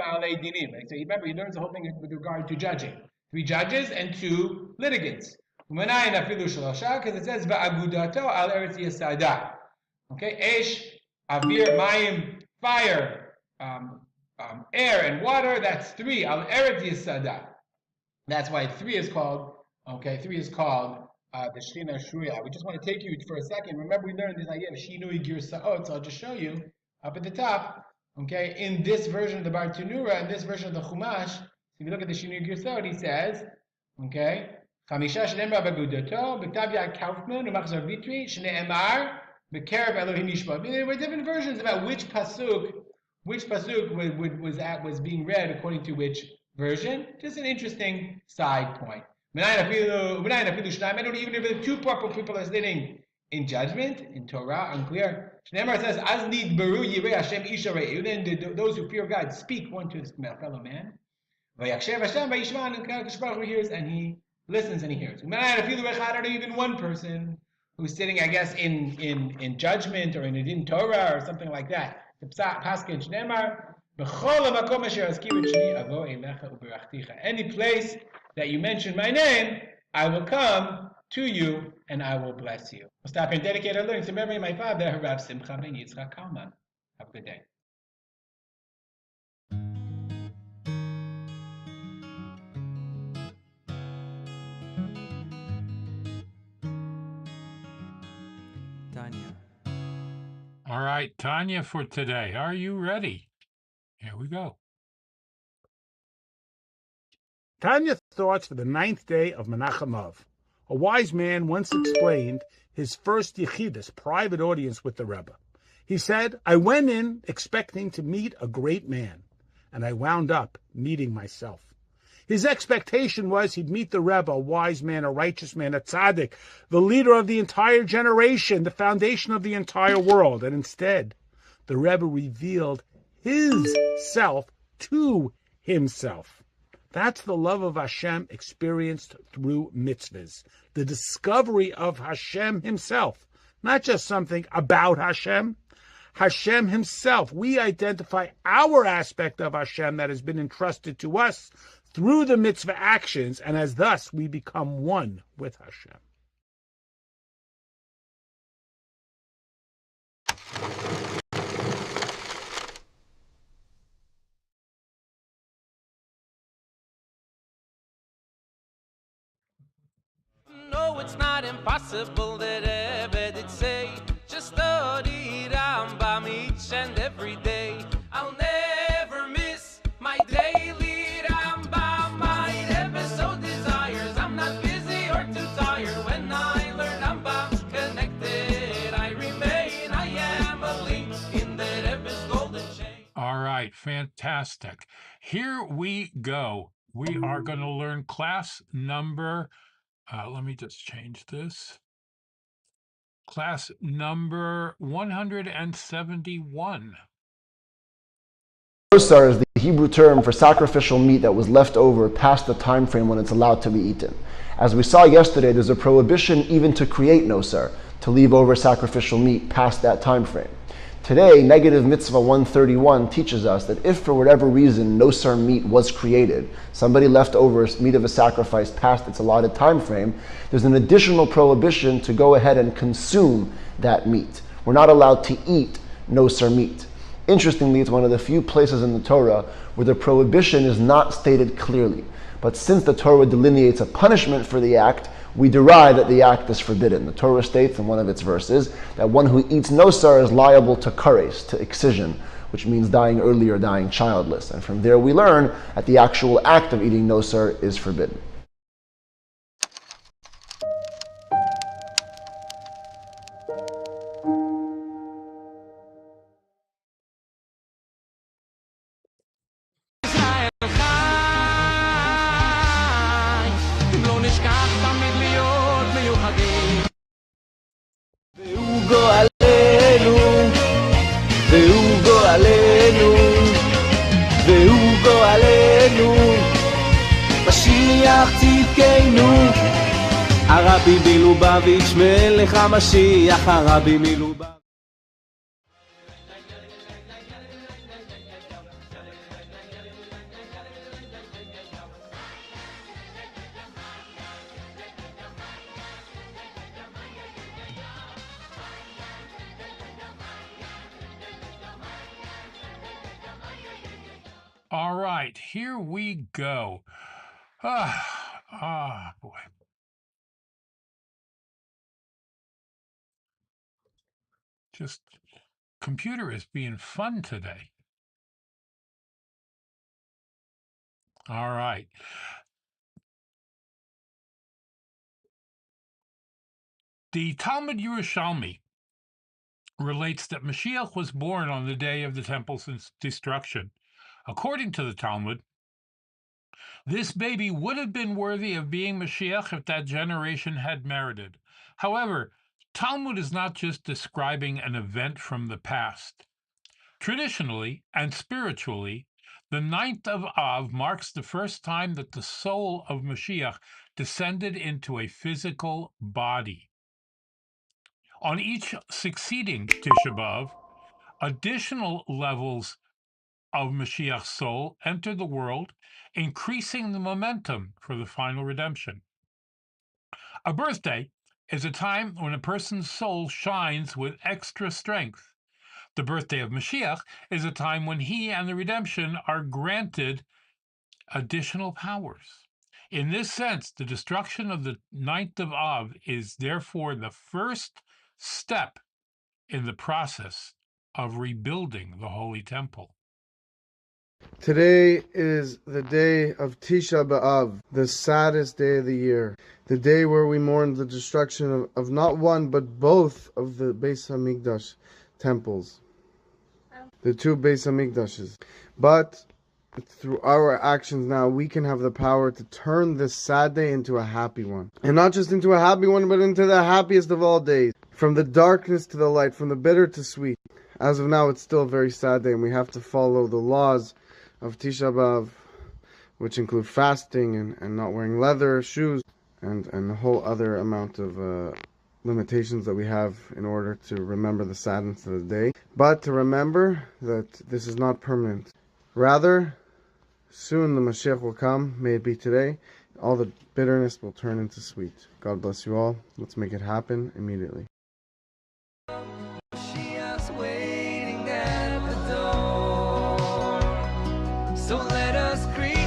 ba'alei dinim. So remember, he learns the whole thing with regard to judging. 3 judges and 2 litigants. Because it says ba'agudato al eretz yasada. Okay, esh, avir, mayim, fire, air and water. That's 3 al eretz yasada. That's why 3 is called. Okay, 3 is called the Shechina Shruya. We just want to take you for a second. Remember, we learned this idea of Shinui Girsaot. So I'll just show you up at the top. Okay, in this version of the Bar Tanura, in this version of the Chumash, if you look at the Shinui Girsaot, he says, okay, Chamisha Shneimar Bagudato, B'Ktav Yad Kaufman, U'Machzor Vitri, Shneimar, B'Kerev Elohim Yishba. There were different versions about which pasuk was being read according to which version. Just an interesting side point. Even if the 2 proper people are sitting in judgment, in Torah, unclear. Shneimar says, "Az nidbaru yirei Hashem isha re'u." Then those who fear God speak one to his fellow man. Vayakshev Hashem vayishman, and Kadosh Baruch Hu hears and he listens and he hears. Even one person who's sitting, I guess, in judgment or in Torah or something like that. Any place that you mention my name, I will come to you and I will bless you. We'll stop here and dedicate our learning to memory of my father, Rav Simcha ben Yitzchak Kalman. Have a good day. Tanya. All right, Tanya, for today. Are you ready? Here we go. Tanya's thoughts for the 9th day of Menachem Av. A wise man once explained his first Yechidus, private audience with the Rebbe. He said, I went in expecting to meet a great man, and I wound up meeting myself. His expectation was he'd meet the Rebbe, a wise man, a righteous man, a tzaddik, the leader of the entire generation, the foundation of the entire world. And instead, the Rebbe revealed his self to himself. That's the love of Hashem experienced through mitzvahs, the discovery of Hashem himself, not just something about Hashem. Hashem himself. We identify our aspect of Hashem that has been entrusted to us through the mitzvah actions, and as thus we become one with Hashem. No, it's not impossible that Rebbe did say, just study Rambam each and every day. I'll never miss my daily Rambam. My Rebbe so desires, I'm not busy or too tired. When I learn Rambam's connected, I remain, I am Elli in the Rebbe's golden chain. All right, fantastic. Here we go. We are going to learn class number let me just change this. Class number 171. Kosher is the Hebrew term for sacrificial meat that was left over past the time frame when it's allowed to be eaten. As we saw yesterday, there's a prohibition even to create nosar, to leave over sacrificial meat past that time frame. Today, negative mitzvah 131 teaches us that if for whatever reason nosar meat was created, somebody left over meat of a sacrifice past its allotted time frame, there's an additional prohibition to go ahead and consume that meat. We're not allowed to eat nosar meat. Interestingly, it's one of the few places in the Torah where the prohibition is not stated clearly. But since the Torah delineates a punishment for the act, we derive that the act is forbidden. The Torah states in one of its verses that one who eats nosar is liable to kares, to excision, which means dying early or dying childless. And from there we learn that the actual act of eating nosar is forbidden. הרבי מלובביץ' מלך המשיח, הרבי מלובביץ' All right, here we go. Boy. Just computer is being fun today. All right. The Talmud Yerushalmi relates that Mashiach was born on the day of the temple's destruction. According to the Talmud, this baby would have been worthy of being Mashiach if that generation had merited. However, Talmud is not just describing an event from the past. Traditionally and spiritually, the 9th of Av marks the first time that the soul of Mashiach descended into a physical body. On each succeeding Tisha B'Av, additional levels of Mashiach's soul enter the world, increasing the momentum for the final redemption. A birthday is a time when a person's soul shines with extra strength. The birthday of Mashiach is a time when he and the redemption are granted additional powers. In this sense, the destruction of the 9th of Av is therefore the first step in the process of rebuilding the Holy Temple. Today is the day of Tisha B'Av, the saddest day of the year. The day where we mourn the destruction of not one, but both of the Beis HaMikdash temples. The two Beis HaMikdashes. But through our actions now, we can have the power to turn this sad day into a happy one. And not just into a happy one, but into the happiest of all days. From the darkness to the light, from the bitter to sweet. As of now, it's still a very sad day, and we have to follow the laws of Tisha B'Av, which include fasting and not wearing leather shoes, and a whole other amount of limitations that we have in order to remember the sadness of the day. But to remember that this is not permanent. Rather, soon the Mashiach will come, may it be today. All the bitterness will turn into sweet. God bless you all. Let's make it happen immediately. Mashiach's waiting at the door. So let us create